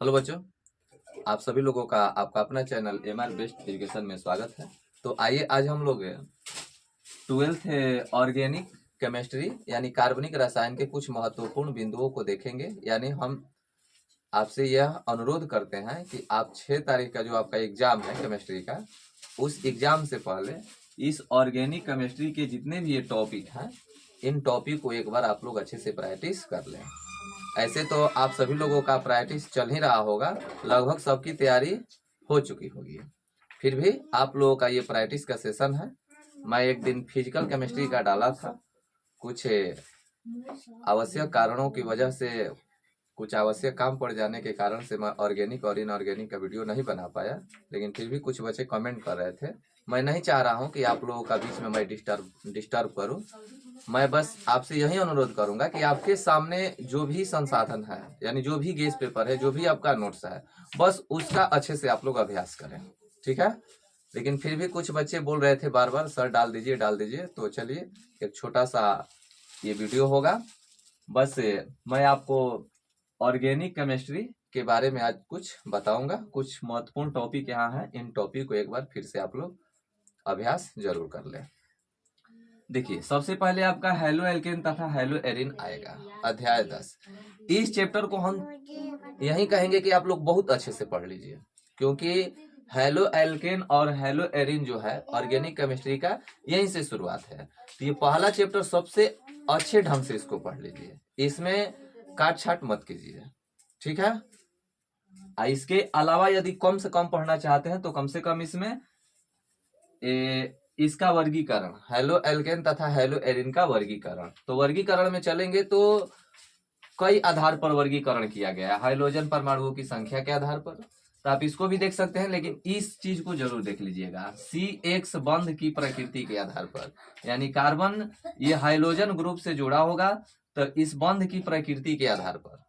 Hello बच्चों, आप सभी लोगों का आपका अपना चैनल एमआर बेस्ट एजुकेशन में स्वागत है। तो आइए आज हम लोग 12th ऑर्गेनिक केमिस्ट्री यानी कार्बनिक रसायन के कुछ महत्वपूर्ण बिंदुओं को देखेंगे। यानी हम आपसे यह अनुरोध करते हैं कि आप 6 तारीख का जो आपका एग्जाम है केमिस्ट्री का, उस एग्जाम से पहले इस ऑर्गेनिक केमिस्ट्री के जितने भी ये टॉपिक हैं, इन टॉपिक को एक बार आप लोग अच्छे से प्रैक्टिस कर लें। ऐसे तो आप सभी लोगों का प्रैक्टिस चल ही रहा होगा, लगभग सबकी तैयारी हो चुकी होगी। फिर भी आप लोगों का ये प्रैक्टिस का सेशन है। मैं एक दिन फिजिकल केमिस्ट्री का डाला था, कुछ आवश्यक कारणों की वजह से, कुछ आवश्यक काम पड़ जाने के कारण से मैं ऑर्गेनिक और इनऑर्गेनिक का वीडियो नहीं बना पाया। लेकिन फिर भी कुछ बच्चे कमेंट कर रहे थे। मैं नहीं चाह रहा हूं कि आप लोगों का बीच में मैं डिस्टर्ब करूं। मैं बस आपसे यही अनुरोध करूंगा कि आपके सामने जो भी संसाधन है, यानी जो भी गेस्ट पेपर है, जो भी आपका नोट्स है, बस उसका अच्छे से आप लोग अभ्यास करें, ठीक है। लेकिन फिर भी कुछ बच्चे बोल रहे थे बार बार, सर डाल दीजिए डाल दीजिए। तो चलिए, एक छोटा सा ये वीडियो होगा। बस मैं आपको ऑर्गेनिक केमिस्ट्री के बारे में आज कुछ बताऊंगा। कुछ महत्वपूर्ण टॉपिक यहाँ है, इन टॉपिक को एक बार फिर से आप लोग अभ्यास जरूर कर लें। देखिए, सबसे पहले आपका हेलो एल्केन तथा हेलो एरिन आएगा, अध्याय 10। इस चैप्टर को हम यही कहेंगे कि आप लोग बहुत अच्छे से पढ़ लीजिए, क्योंकि हेलो एल्केन और हेलो एरिन जो है ऑर्गेनिक केमिस्ट्री का, यहीं से शुरुआत है। तो ये पहला चैप्टर सबसे अच्छे ढंग से इसको पढ़ लीजिए, इसमें काट छाट मत कीजिए, ठीक है। इसके अलावा यदि कम से कम पढ़ना चाहते हैं तो कम से कम इसमें इसका वर्गीकरण, हेलो एल्केन तथा हेलो एरिन का वर्गीकरण, तो वर्गीकरण में चलेंगे तो कई आधार पर वर्गीकरण किया गया है, हाइड्रोजन परमाणुओं की संख्या के आधार पर। तो आप इसको भी देख सकते हैं, लेकिन इस चीज को जरूर देख लीजिएगा, CX बंध की प्रकृति के आधार पर। यानी कार्बन ये हाइड्रोजन ग्रुप से जुड़ा होगा, तो इस बंध की प्रकृति के आधार पर,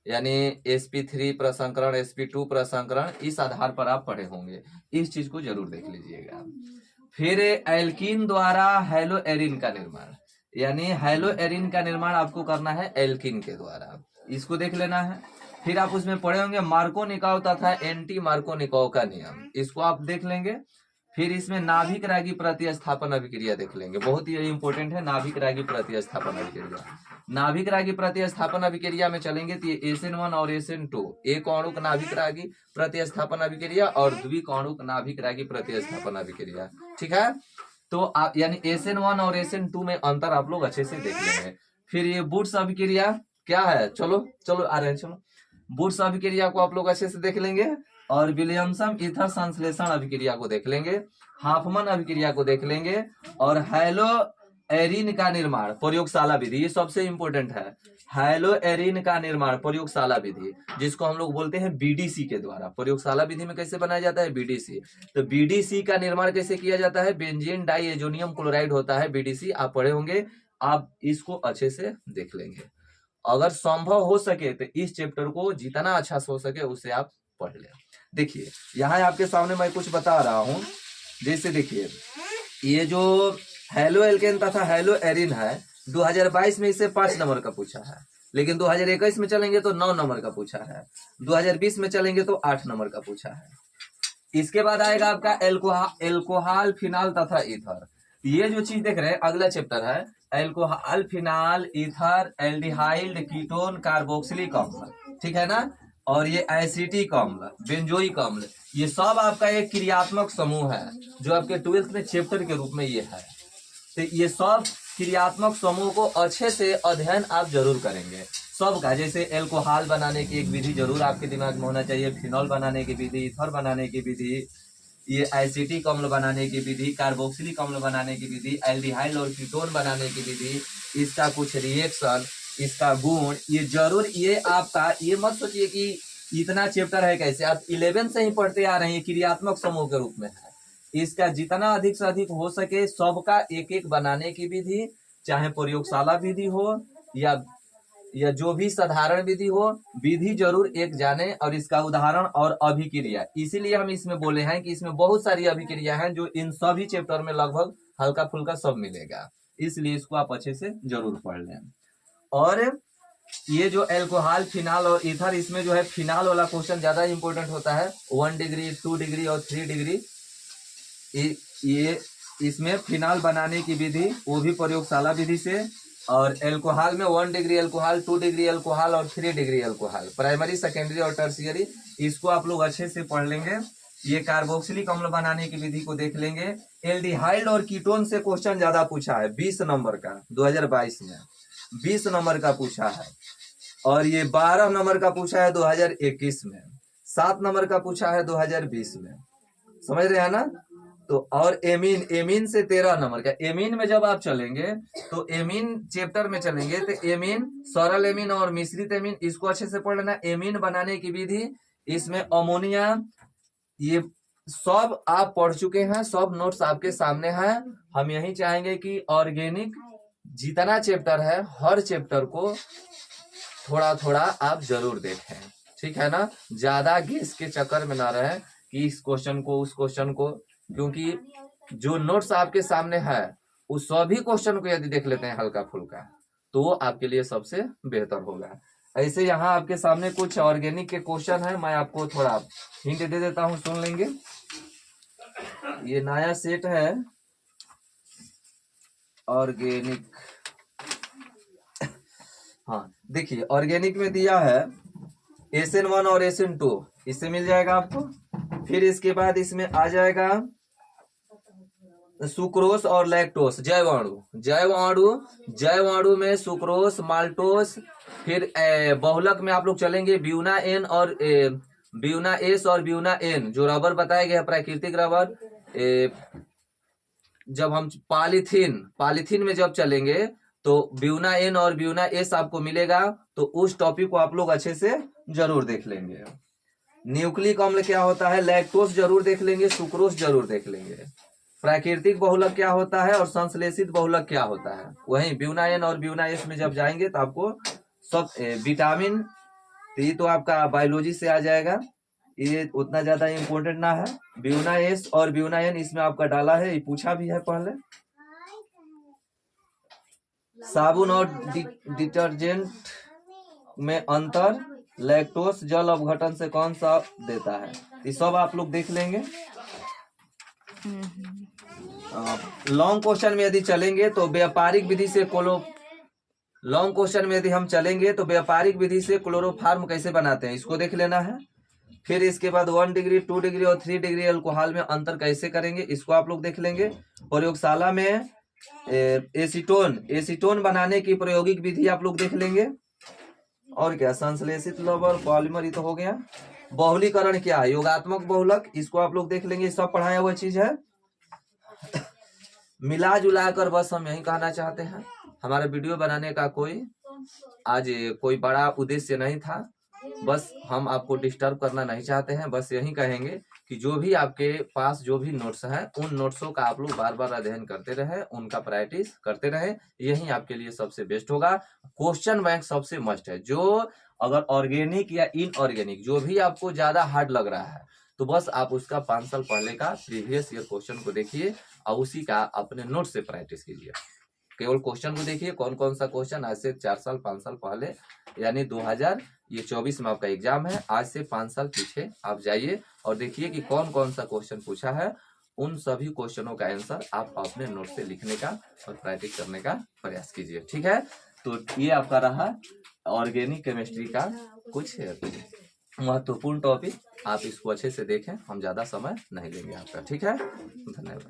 यानी sp3 प्रसंकरण, sp2 प्रसंकरण, इस आधार पर आप पढ़े होंगे। इस चीज को जरूर देख लीजिएगा। फिर एल्कीन द्वारा हेलो एरिन का निर्माण, यानी हेलो एरिन का निर्माण आपको करना है एल्कीन के द्वारा, इसको देख लेना है। फिर आप उसमें पढ़े होंगे मार्कोनिकोव तथा एंटी मार्कोनिकोव का नियम, इसको आप देख लेंगे। फिर इसमें नाभिक रागी प्रतिस्थापन अभिक्रिया देख लेंगे, बहुत ही इंपॉर्टेंट है नाभिक रागी प्रतिस्थापन अभिक्रिया। नाभिक रागी प्रतिस्थापन अभिक्रिया में चलेंगे तो ये SN1 और SN2, एक अणुक नाभिक रागी प्रतिस्थापन अभिक्रिया और द्विक अणुक नाभिक रागी प्रतिस्थापन अभिक्रिया, ठीक है। तो आप यानी SN1 और SN2 में अंतर आप लोग अच्छे से देख लेंगे। फिर ये वुड्स अभिक्रिया क्या है, चलो चलो आ रहे हैं, चलो वुड्स अभिक्रिया को आप लोग अच्छे से देख लेंगे, और विलियमसन ईथर संश्लेषण अभिक्रिया को देख लेंगे, हाफमन अभिक्रिया को देख लेंगे, और हेलो एरिन का निर्माण प्रयोगशाला विधि, ये सबसे इंपॉर्टेंट है। हेलो एरिन का निर्माण प्रयोगशाला विधि, जिसको हम लोग बोलते हैं BDC के द्वारा। प्रयोगशाला विधि में कैसे बनाया जाता है, BDC। तो BDC का निर्माण कैसे किया जाता है, बेंजीन डाइएजोनियम क्लोराइड होता है BDC, आप पढ़े होंगे, आप इसको अच्छे से देख लेंगे। अगर संभव हो सके तो इस चैप्टर को जितना अच्छा से हो सके उसे आप पढ़ लें। देखिए, यहाँ आपके सामने मैं कुछ बता रहा हूं, जैसे देखिए ये जो हेलो एल्केन तथा हेलो एरिन है, 2022 में इसे 5 नंबर का पूछा है, लेकिन 2021 में चलेंगे तो 9 नंबर का पूछा है, 2020 में चलेंगे तो 8 नंबर का पूछा है। इसके बाद आएगा आपका एल्कोहल फिनाल तथा ईथर। ये जो चीज देख रहे हैं अगला चैप्टर है, alcohol phenol ether aldehyde ketone carboxylic अम्ल, ठीक है ना। और ये एसिटिक अम्ल, बेंजोइक अम्ल, ये सब आपका एक क्रियात्मक समूह है, जो आपके 12th में चैप्टर के रूप में ये है। तो ये सब क्रियात्मक समूह को अच्छे से अध्ययन आप जरूर करेंगे सबका। जैसे एल्कोहल बनाने की एक विधि जरूर आपके दिमाग में होना चाहिए, फिनॉल बनाने की विधि, ईथर बनाने की विधि, ये एसिटिक अम्ल बनाने की विधि, कार्बोक्सिलिक अम्ल बनाने की विधि, एल्डिहाइड और कीटोन बनाने की विधि, इसका कुछ रिएक्शन, इसका गुण, ये जरूर, ये आपका, ये मत सोचिए कि इतना चैप्टर है कैसे, आप 11 से ही पढ़ते आ रहे हैं, क्रियात्मक समूह के रूप में है। इसका जितना अधिक से अधिक हो सके सबका एक एक बनाने की विधि, चाहे प्रयोगशाला विधि हो या जो भी साधारण विधि हो, विधि जरूर एक जाने, और इसका उदाहरण और अभिक्रिया। इसीलिए हम इसमें बोले हैं कि इसमें बहुत सारी अभिक्रिया हैं जो इन सभी चैप्टर में लगभग हल्का फुल्का सब मिलेगा, इसलिए इसको आप अच्छे से जरूर पढ़ लें। और ये जो एल्कोहल, फिनाल और ईथर, इसमें जो है फिनाल वाला क्वेश्चन ज्यादा इंपॉर्टेंट होता है। 1 डिग्री, 2 डिग्री और 3 डिग्री, ये इसमें फिनाल बनाने की विधि वो भी प्रयोगशाला विधि से, और एल्कोहल में 1 डिग्री एल्कोहल, 2 डिग्री एल्कोहल और 3 डिग्री एल्कोहल, प्राइमरी, सेकेंडरी और टर्शियरी, इसको आप लोग अच्छे से पढ़ लेंगे। ये कार्बोक्सिलिक अम्ल बनाने की विधि को देख लेंगे। एल्डिहाइड और कीटोन से क्वेश्चन ज्यादा पूछा है, 20 नंबर का 2022 में 20 नंबर का पूछा है, और ये 12 नंबर का पूछा है 2021 में, 7 नंबर का पूछा है 2020 में, समझ रहे हैं ना। तो और एमीन, एमीन से 13 नंबर का, एमीन में जब आप चलेंगे तो एमीन चैप्टर में चलेंगे तो एमीन, सरल एमीन और मिश्रित एमीन, इसको अच्छे से पढ़ लेना। एमीन बनाने की विधि, इसमें अमोनिया, ये सब आप पढ़ चुके हैं, सब नोट्स आपके सामने हैं। हम यही चाहेंगे कि ऑर्गेनिक जितना चैप्टर है हर चैप्टर को थोड़ा थोड़ा आप जरूर देखें, ठीक है ना। ज्यादा गेस के चक्कर में ना रहे कि इस क्वेश्चन को उस क्वेश्चन को, क्योंकि जो नोट्स आपके सामने है उस सभी क्वेश्चन को यदि देख लेते हैं हल्का फुल्का तो वो आपके लिए सबसे बेहतर होगा। ऐसे यहाँ आपके सामने कुछ ऑर्गेनिक के क्वेश्चन है, मैं आपको थोड़ा हिंट दे देता हूँ, सुन लेंगे। ये नया सेट है ऑर्गेनिक। हाँ देखिए, ऑर्गेनिक में दिया है SN1 और SN2, इससे मिल जाएगा आपको। फिर इसके बाद इसमें आ जाएगा सुक्रोस और लैक्टोस, जैवाणु में सुक्रोस, माल्टोस। फिर बहुलक में आप लोग चलेंगे ब्यूना एन और ब्यूना एस और ब्यूना एन, जो रबर बताया गया प्राकृतिक रबर। जब हम पॉलीथीन में जब चलेंगे तो ब्यूना एन और ब्यूना एस आपको मिलेगा, तो उस टॉपिक को आप लोग अच्छे से जरूर देख लेंगे। न्यूक्लिक अम्ल क्या होता है, लैक्टोस जरूर देख लेंगे, सुक्रोस जरूर देख लेंगे। प्राकृतिक बहुलक क्या होता है और संश्लेषित बहुलक क्या होता है, वहीं ब्यूना एन और ब्यूना एस में जब जाएंगे तो आपको सब विटामिन, तो ये तो आपका बायोलॉजी से आ जाएगा, ये उतना ज्यादा इंपॉर्टेंट ना है। ब्यूना एस और ब्यूना एन इसमें आपका डाला है, ये पूछा भी है पहले। साबुन और डिटर्जेंट में अंतर, लैक्टोस जल अपघटन से कौन सा देता है, ये सब आप लोग देख लेंगे। लॉन्ग क्वेश्चन में यदि चलेंगे तो व्यापारिक विधि से लॉन्ग क्वेश्चन में यदि हम चलेंगे तो व्यापारिक विधि से क्लोरोफार्म कैसे बनाते हैं, इसको देख लेना है। फिर इसके बाद 1 डिग्री, 2 डिग्री और 3 डिग्री अल्कोहल में अंतर कैसे करेंगे, इसको आप लोग देख लेंगे। प्रयोगशाला में एसीटोन बनाने की प्रायोगिक विधि आप लोग देख लेंगे। और क्या, संश्लेषित लवण, पॉलीमर, ये तो हो गया। बहुलीकरण क्या है, योगात्मक बहुलक, इसको आप लोग देख लेंगे, सब पढ़ाया हुआ चीज है। मिला जुला कर बस हम यही कहना चाहते हैं, हमारा वीडियो बनाने का आज कोई बड़ा उद्देश्य नहीं था, बस हम आपको डिस्टर्ब करना नहीं चाहते हैं। बस यही कहेंगे कि जो भी आपके पास जो भी नोट्स हैं उन नोट्सों का आप लोग बार बार अध्ययन करते रहे, उनका प्रैक्टिस करते रहे, यही आपके लिए सबसे बेस्ट होगा। क्वेश्चन बैंक सबसे मस्ट है, जो अगर ऑर्गेनिक या इनऑर्गेनिक जो भी आपको ज्यादा हार्ड लग रहा है तो बस आप उसका 5 साल पहले का प्रीवियस ईयर क्वेश्चन को देखिए और उसी का अपने नोट से प्रैक्टिस कीजिए। केवल क्वेश्चन को देखिए, कौन कौन सा क्वेश्चन आज से 4 साल 5 साल पहले, यानी 2024 में आपका एग्जाम है, आज से 5 साल पीछे आप जाइए और देखिए कि कौन कौन सा क्वेश्चन पूछा है। उन सभी क्वेश्चनों का आंसर आप अपने नोट से लिखने का और प्रैक्टिस करने का प्रयास कीजिए, ठीक है। तो ये आपका रहा ऑर्गेनिक केमिस्ट्री का कुछ महत्वपूर्ण टॉपिक, आप इसको अच्छे से देखें, हम ज्यादा समय नहीं लेंगे आपका, ठीक है। धन्यवाद।